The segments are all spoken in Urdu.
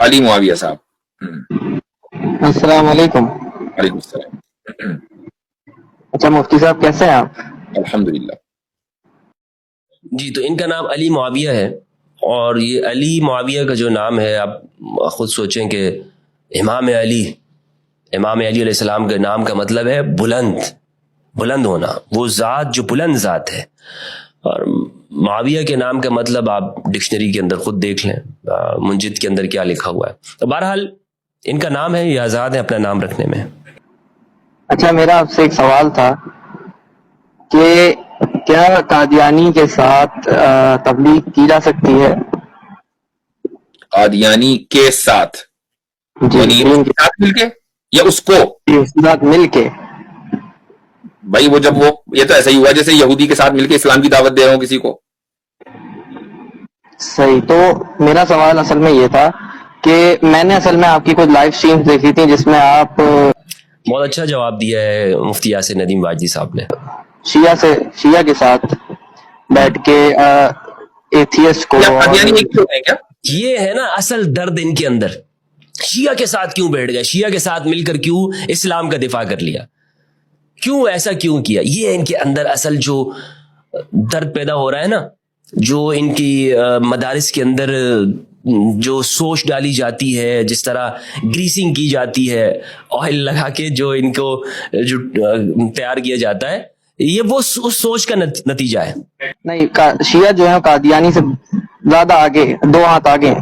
علی معاویہ صاحب. السلام علیکم. وعلیکم السلام. اچھا مفتی صاحب کیسے ہیں آپ؟ الحمدللہ. جی تو ان کا نام علی معاویہ ہے، اور یہ علی معاویہ کا جو نام ہے آپ خود سوچیں کہ امام علی علیہ السلام کے نام کا مطلب ہے بلند ہونا، وہ ذات جو بلند ذات ہے. اور معاویہ کے نام کا مطلب آپ ڈکشنری کے اندر خود دیکھ لیں، منجد کے اندر کیا لکھا ہوا ہے. تو بہرحال ان کا نام ہے، یہ آزاد ہے اپنا نام رکھنے میں. اچھا میرا آپ سے ایک سوال تھا کہ کیا قادیانی کے ساتھ تبلیغ کی جا سکتی ہے؟ قادیانی کے ساتھ جی یعنی اس کے ساتھ مل کے یا اس کو؟ اس کے ساتھ مل کے. بھائی وہ جب وہ یہ تو ایسا ہی ہوا جیسے یہودی کے ساتھ مل کے اسلام کی دعوت دے رہا ہوں کسی کو. صحیح. تو میرا سوال اصل میں یہ تھا کہ میں نے اصل میں آپ کی کچھ لائیو سٹریمز دیکھی تھی جس میں آپ بہت اچھا جواب دیا ہے مفتی یاسر ندیم واجدی صاحب نے. شیعہ کے ساتھ بیٹھ کے ایتھیسٹ کو قادیانی ایک ہی ہوتے ہیں کیا؟ یہ ہے نا اصل درد ان کے اندر. شیعہ کے ساتھ کیوں بیٹھ گئے، شیعہ کے ساتھ مل کر کیوں اسلام کا دفاع کر لیا، کیوں ایسا کیوں کیا؟ یہ ان کے اندر اصل جو درد پیدا ہو رہا ہے نا، جو ان کی مدارس کے اندر جو سوچ ڈالی جاتی ہے، جس طرح گریسنگ کی جاتی ہے آئل لگا کے، جو ان کو جو تیار کیا جاتا ہے، یہ وہ اس سوچ کا نتیجہ ہے. نہیں، شیعہ جو ہے قادیانی سے زیادہ آگے، 2 ہاتھ آگے ہیں.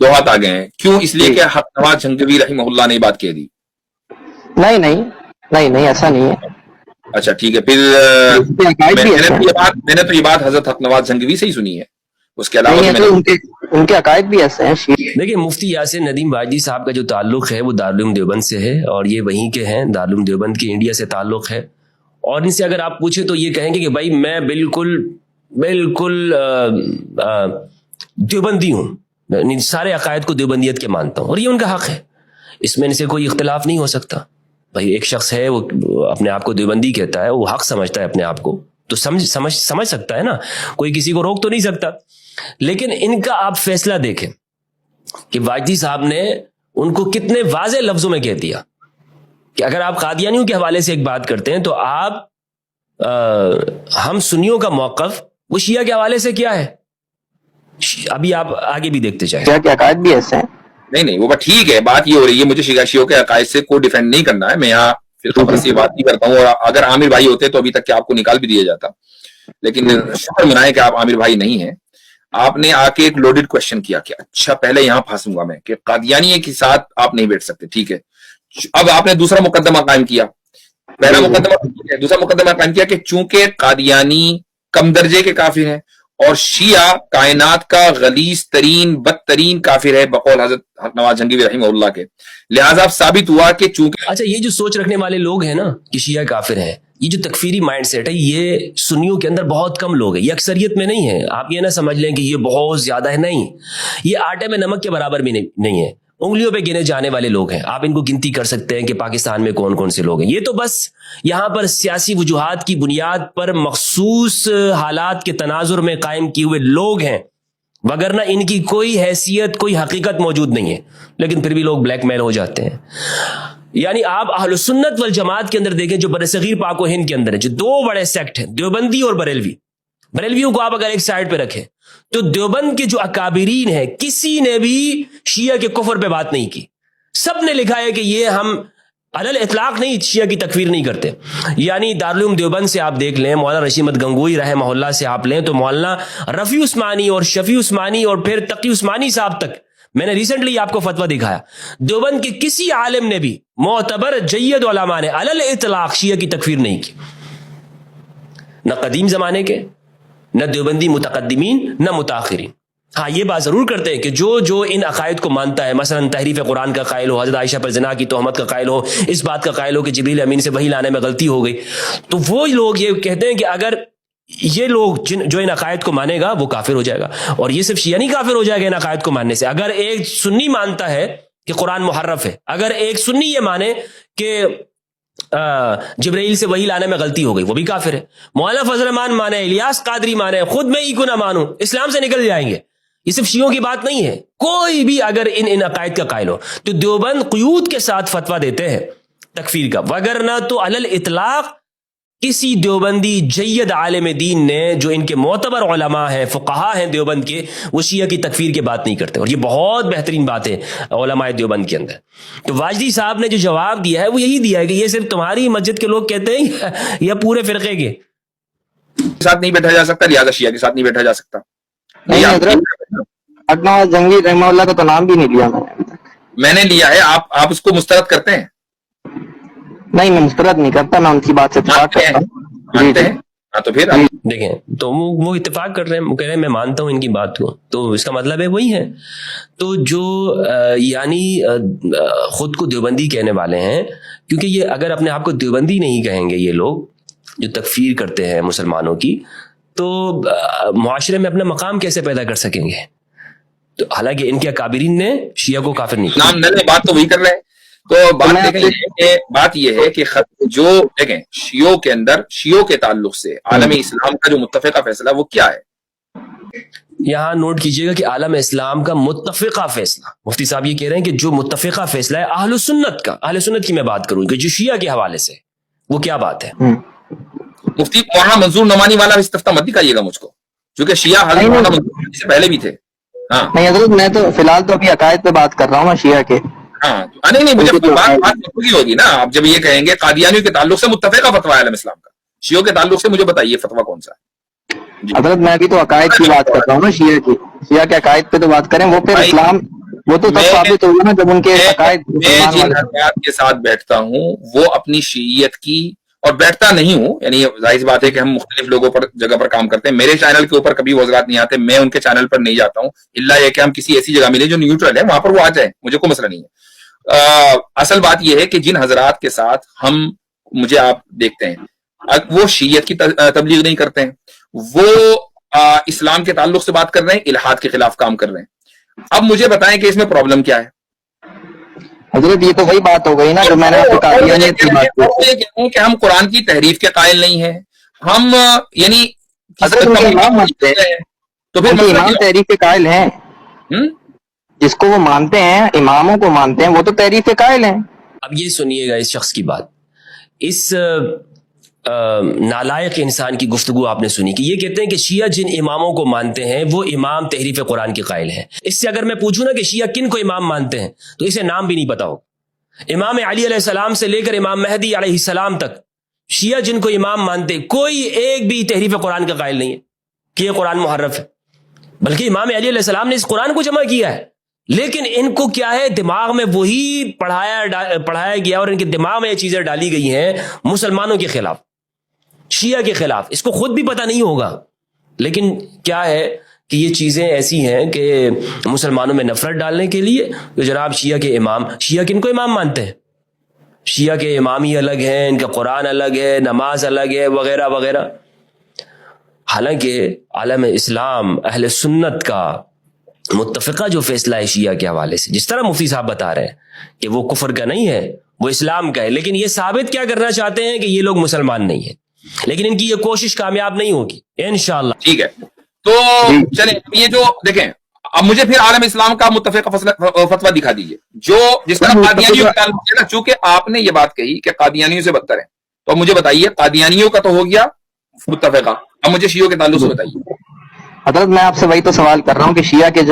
2 ہاتھ آگے ہیں. کیوں؟ اس لیے کہ حق نواز جھنگوی رحمہ اللہ نے یہ بات کہہ دی. نہیں ایسا نہیں ہے. اچھا ٹھیک ہے، پھر میں نے تو یہ بات حضرت حق نواز جھنگوی سے ہی سنی ہے، اس کے علاوہ ان کے عقائد بھی ایسے ہیں. دیکھیں مفتی یاسر ندیم واجدی صاحب کا جو تعلق ہے وہ دارالعلوم دیوبند سے ہے، اور یہ وہیں کے ہیں، دارالعلوم دیوبند کے انڈیا سے تعلق ہے. اور ان سے اگر آپ پوچھیں تو یہ کہیں گے کہ بھائی میں بالکل دیوبندی ہوں، سارے عقائد کو دیوبندیت کے مانتا ہوں، اور یہ ان کا حق ہے، اس میں ان سے کوئی اختلاف نہیں ہو سکتا. بھائی ایک شخص ہے وہ اپنے آپ کو دیوبندی کہتا ہے، وہ حق سمجھتا ہے اپنے آپ کو، تو سمجھ سکتا ہے نا، کوئی کسی کو روک تو نہیں سکتا. لیکن ان کا آپ فیصلہ دیکھیں کہ واجدی صاحب نے ان کو کتنے واضح لفظوں میں کہہ دیا کہ اگر آپ قادیانیوں کے حوالے سے ایک بات کرتے ہیں تو آپ ہم سنیوں کا موقف وہ شیعہ کے حوالے سے کیا ہے. ابھی آپ آگے بھی دیکھتے جائیں. شیعہ کے عقائد بھی ایسے ہیں. نہیں وہ ٹھیک ہے، بات یہ ہو رہی ہے مجھے شیعوں کے عقائد سے کوئی ڈیفینڈ نہیں کرنا ہے، میں یہاں فرقہ سے بات نہیں کرتا ہوں، اور اگر عامر بھائی ہوتے تو ابھی تک کہ آپ کو نکال بھی دیا جاتا. لیکن شکر منائے کہ آپ عامر بھائی نہیں ہیں. آپ نے آ کے ایک لوڈڈ کوشچن کیا کہ اچھا پہلے یہاں پھنسوں گا میں کہ قادیانی کے ساتھ آپ نہیں بیٹھ سکتے، ٹھیک ہے. اب آپ نے دوسرا مقدمہ قائم کیا، پہلا مقدمہ دوسرا مقدمہ قائم کیا کہ چونکہ قادیانی کم درجے کے کافر ہیں اور شیعہ کائنات کا غلیظ ترین بدترین کافر ہے بقول حضرت نواز جھنگوی رحمہ اللہ کے، لہٰذا اب ثابت ہوا کہ چونکہ اچھا یہ جو سوچ رکھنے والے لوگ ہیں نا کہ شیعہ کافر ہیں، یہ جو تکفیری مائنڈ سیٹ ہے یہ سنیوں کے اندر بہت کم لوگ ہیں، یہ اکثریت میں نہیں ہے. آپ یہ نہ سمجھ لیں کہ یہ بہت زیادہ ہے، نہیں، یہ آٹے میں نمک کے برابر بھی نہیں ہے، انگلیوں پہ گنے جانے والے لوگ ہیں. آپ ان کو گنتی کر سکتے ہیں کہ پاکستان میں کون کون سے لوگ ہیں. یہ تو بس یہاں پر سیاسی وجوہات کی بنیاد پر مخصوص حالات کے تناظر میں قائم کیے ہوئے لوگ ہیں، وگرنہ ان کی کوئی حیثیت کوئی حقیقت موجود نہیں ہے. لیکن پھر بھی لوگ بلیک میل ہو جاتے ہیں. یعنی آپ اہل سنت والجماعت کے اندر دیکھیں جو برصغیر پاک و ہند کے اندر ہے، جو 2 بڑے سیکٹ ہیں، دیوبندی اور بریلویوں کو آپ اگر ایک سائڈ پہ رکھیں تو دیوبند کے جو اکابرین ہیں کسی نے بھی شیعہ کے کفر پہ بات نہیں کی. سب نے لکھا ہے کہ یہ ہم علل اطلاق نہیں شیعہ کی تکفیر نہیں کرتے. یعنی دارالعلوم دیوبند سے آپ دیکھ لیں، مولانا رشید احمد گنگوئی رحمہ اللہ سے آپ لیں تو مولانا رفیع عثمانی اور شفیع عثمانی اور پھر تقی عثمانی صاحب تک، میں نے ریسنٹلی آپ کو فتویٰ دکھایا، دیوبند کے کسی عالم نے بھی معتبر جید علماء نے علل اطلاق شیعہ کی تکفیر نہیں کی، نہ قدیم زمانے کے، نہ دیوبندی متقدمین، نہ متاخرین. ہاں یہ بات ضرور کرتے ہیں کہ جو ان عقائد کو مانتا ہے، مثلا تحریف قرآن کا قائل ہو، حضرت عائشہ پر زنا کی تہمت کا قائل ہو، اس بات کا قائل ہو کہ جبریل امین سے وحی لانے میں غلطی ہو گئی، تو وہ لوگ یہ کہتے ہیں کہ اگر یہ لوگ جو ان عقائد کو مانے گا وہ کافر ہو جائے گا. اور یہ صرف شیعہ نہیں کافر ہو جائے گا ان عقائد کو ماننے سے. اگر ایک سنی مانتا ہے کہ قرآن محرف ہے، اگر ایک سنی یہ مانے کہ جبرائیل سے وحی لانے میں غلطی ہو گئی، وہ بھی کافر ہے. مولانا فضل الرحمان مانے، الیاس قادری مانے، خود میں کو نہ مانوں، اسلام سے نکل جائیں گے. یہ صرف شیعوں کی بات نہیں ہے. کوئی بھی اگر ان عقائد کا قائل ہو تو دیوبند قیود کے ساتھ فتویٰ دیتے ہیں تکفیر کا، وگرنہ تو علی الاطلاق کسی دیوبندی جید عالم دین نے جو ان کے معتبر علماء ہیں، فقہا ہیں دیوبند کے، وہ شیعہ کی تکفیر کی بات نہیں کرتے. اور یہ بہت بہترین بات ہے علماء دیوبند کے اندر. تو واجدی صاحب نے جو جواب دیا ہے وہ یہی دیا ہے کہ یہ صرف تمہاری مسجد کے لوگ کہتے ہیں یا پورے فرقے کے ساتھ نہیں بیٹھا جا سکتا، لہٰذا شیعہ کے ساتھ نہیں بیٹھا جا سکتا. نہیں حضرت، اڈنا جنگی رحمہ اللہ کا تو نام بھی نہیں لیا میں نے لیا ہے. آپ اس کو مسترد کرتے ہیں؟ نہیں، میں مسترد نہیں کرتا، میں ان کی بات سے اتفاق کرتا ہوں. مانتے ہیں؟ ہاں تو پھر دیکھیں، تو وہ اتفاق کر رہے ہیں، وہ کہہ رہے ہیں میں مانتا ہوں ان کی بات کو، تو اس کا مطلب ہے وہی ہے. تو جو یعنی خود کو دیوبندی کہنے والے ہیں، کیونکہ یہ اگر اپنے آپ کو دیوبندی نہیں کہیں گے، یہ لوگ جو تکفیر کرتے ہیں مسلمانوں کی، تو معاشرے میں اپنا مقام کیسے پیدا کر سکیں گے؟ تو حالانکہ ان کے اکابرین نے شیعہ کو کافر نہیں کیا. نام نہ لیں، بات تو وہی کر رہے ہیں. تو بات یہ ہے کہ جو دیکھیں شیعوں کے اندر، شیعوں کے تعلق سے عالم اسلام کا جو متفقہ فیصلہ وہ کیا ہے؟ یہاں نوٹ کیجئے گا کہ عالم اسلام کا متفقہ فیصلہ، مفتی صاحب یہ کہہ رہے ہیں کہ جو متفقہ فیصلہ ہے اہل سنت کا، اہل سنت کی میں بات کروں کہ جو شیعہ کے حوالے سے، وہ کیا بات ہے؟ مفتی مولانا منظور نعمانی والا استفتاء مت دکھائیے گا مجھ کو، کیونکہ شیعہ حضرت مولانا منظور سے پہلے بھی تھے. ہاں نہیں حضرت، میں تو فی الحال تو ابھی عقائد پہ بات کر رہا ہوں، میں شیعہ کے. ہاں نہیں مجھے بات ہوگی نا. آپ جب یہ کہیں گے قادیانیوں کے تعلق سے متفقہ فتویٰ ہے عالم اسلام کا، شیعوں کے تعلق سے مجھے بتائیے فتویٰ کون سا ہے؟ حضرت میں ابھی تو عقائد کی بات کر رہا ہوں نا، شیعہ کی. شیعہ کے عقائد پہ تو بات کریں، وہ پھر اسلام وہ تو تب ثابت ہوگا نا جب ان کے عقائد. میں جن حضرات کے ساتھ بیٹھتا ہوں وہ اپنی شیعیت کی، اور بیٹھتا نہیں ہوں، یعنی ظاہر بات ہے کہ ہم مختلف لوگوں پر جگہ پر کام کرتے ہیں. میرے چینل کے اوپر کبھی وہ حضرات نہیں آتے، میں ان کے چینل پر نہیں جاتا ہوں، الا یہ کہ ہم کسی ایسی جگہ ملے جو نیوٹرل ہے، وہاں پر وہ آ جائیں، مجھے کوئی مسئلہ نہیں ہے. اصل بات یہ ہے کہ جن حضرات کے ساتھ مجھے آپ دیکھتے ہیں وہ شیعیت کی تبلیغ نہیں کرتے ہیں، وہ اسلام کے تعلق سے بات کر رہے ہیں، الحاد کے خلاف کام کر رہے ہیں. اب مجھے بتائیں کہ اس میں پرابلم کیا ہے؟ حضرت یہ تو وہی بات ہو گئی نا جو میں نے قادیانیت کی بات کی کہ ہم قرآن کی تحریف کے قائل نہیں ہیں، ہم یعنی حضرت امام مانتے ہیں، تو پھر امام تحریف کے قائل ہیں، جس کو وہ مانتے ہیں، اماموں کو مانتے ہیں، وہ تو تحریف کے قائل ہیں. اب یہ سنیے گا اس شخص کی بات، اس نالائق انسان کی گفتگو آپ نے سنی کہ یہ کہتے ہیں کہ شیعہ جن اماموں کو مانتے ہیں وہ امام تحریف قرآن کے قائل ہیں. اس سے اگر میں پوچھوں نا کہ شیعہ کن کو امام مانتے ہیں تو اسے نام بھی نہیں پتا ہو. امام علی علیہ السلام سے لے کر امام مہدی علیہ السلام تک شیعہ جن کو امام مانتے ہیں، کوئی ایک بھی تحریف قرآن کا قائل نہیں ہے کہ یہ قرآن محرف ہے، بلکہ امام علی علیہ السلام نے اس قرآن کو جمع کیا ہے. لیکن ان کو کیا ہے، دماغ میں وہی پڑھایا گیا اور ان کے دماغ میں یہ چیزیں ڈالی گئی ہیں مسلمانوں کے خلاف، شیعہ کے خلاف. اس کو خود بھی پتہ نہیں ہوگا، لیکن کیا ہے کہ یہ چیزیں ایسی ہیں کہ مسلمانوں میں نفرت ڈالنے کے لیے. تو جناب شیعہ کے امام، شیعہ کن کو امام مانتے ہیں؟ شیعہ کے امام ہی الگ ہیں، ان کا قرآن الگ ہے، نماز الگ ہے، وغیرہ وغیرہ. حالانکہ عالم اسلام اہل سنت کا متفقہ جو فیصلہ ہے شیعہ کے حوالے سے، جس طرح مفتی صاحب بتا رہے ہیں کہ وہ کفر کا نہیں ہے، وہ اسلام کا ہے، لیکن یہ ثابت کیا کرنا چاہتے ہیں کہ یہ لوگ مسلمان نہیں ہیں. لیکن ان کی یہ کوشش کامیاب نہیں ہوگی انشاءاللہ. ٹھیک ہے، تو چلیں یہ جو دیکھیں، اب مجھے پھر عالم اسلام کا متفقہ فتویٰ دکھا دیجئے جو جس طرح قادیانیوں کا تعلق ہے نا. چونکہ آپ نے یہ بات کہی کہ قادیانیوں سے بدتر ہے، تو اب مجھے بتائیے قادیانیوں کا تو ہو گیا متفقہ، اب مجھے شیعوں کے تعلق سے بتائیے. حضرت میں آپ سے وہی تو سوال کر رہا ہوں کہ شیعہ کا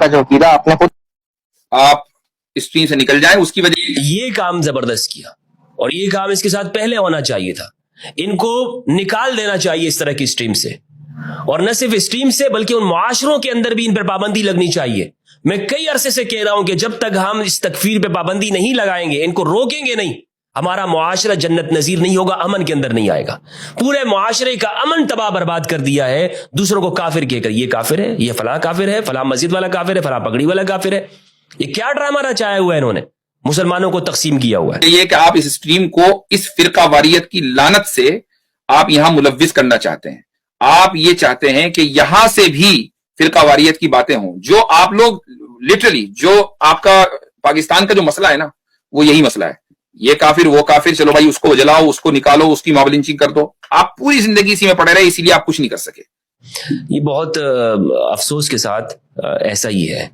جو عقیدہ آپ نے خود، آپ اسٹریم سے نکل جائیں، اس کی وجہ یہ کام زبردست کیا، اور یہ کام اس کے ساتھ پہلے ہونا چاہیے تھا. ان کو نکال دینا چاہیے اس طرح کی اسٹریم سے، اور نہ صرف اسٹریم سے بلکہ ان معاشروں کے اندر بھی ان پر پابندی لگنی چاہیے. میں کئی عرصے سے کہہ رہا ہوں کہ جب تک ہم اس تکفیر پہ پابندی نہیں لگائیں گے، ان کو روکیں گے نہیں، ہمارا معاشرہ جنت نظیر نہیں ہوگا، امن کے اندر نہیں آئے گا. پورے معاشرے کا امن تباہ برباد کر دیا ہے دوسروں کو کافر کہہ کر. یہ کافر ہے، یہ فلاں کافر ہے، فلاں مسجد والا کافر ہے، فلاں پگڑی والا کافر ہے. یہ کیا ڈرامہ رچایا ہوا ہے انہوں نے، مسلمانوں کو تقسیم کیا ہوا ہے. یہ کہ آپ اس اسٹریم کو اس فرقہ واریت کی لعنت سے آپ یہاں ملوث کرنا چاہتے ہیں. آپ یہ چاہتے ہیں کہ یہاں سے بھی فرقہ واریت کی باتیں ہوں، جو آپ لوگ لٹرلی، جو آپ کا پاکستان کا جو مسئلہ ہے نا، وہ یہی مسئلہ ہے. یہ کافر، وہ کافر، چلو بھائی اس کو جلاؤ، اس کو نکالو، اس کی ماب لنچنگ کر دو. آپ پوری زندگی اسی میں پڑے رہے، اسی لیے آپ کچھ نہیں کر سکے. یہ بہت افسوس کے ساتھ ایسا ہی ہے.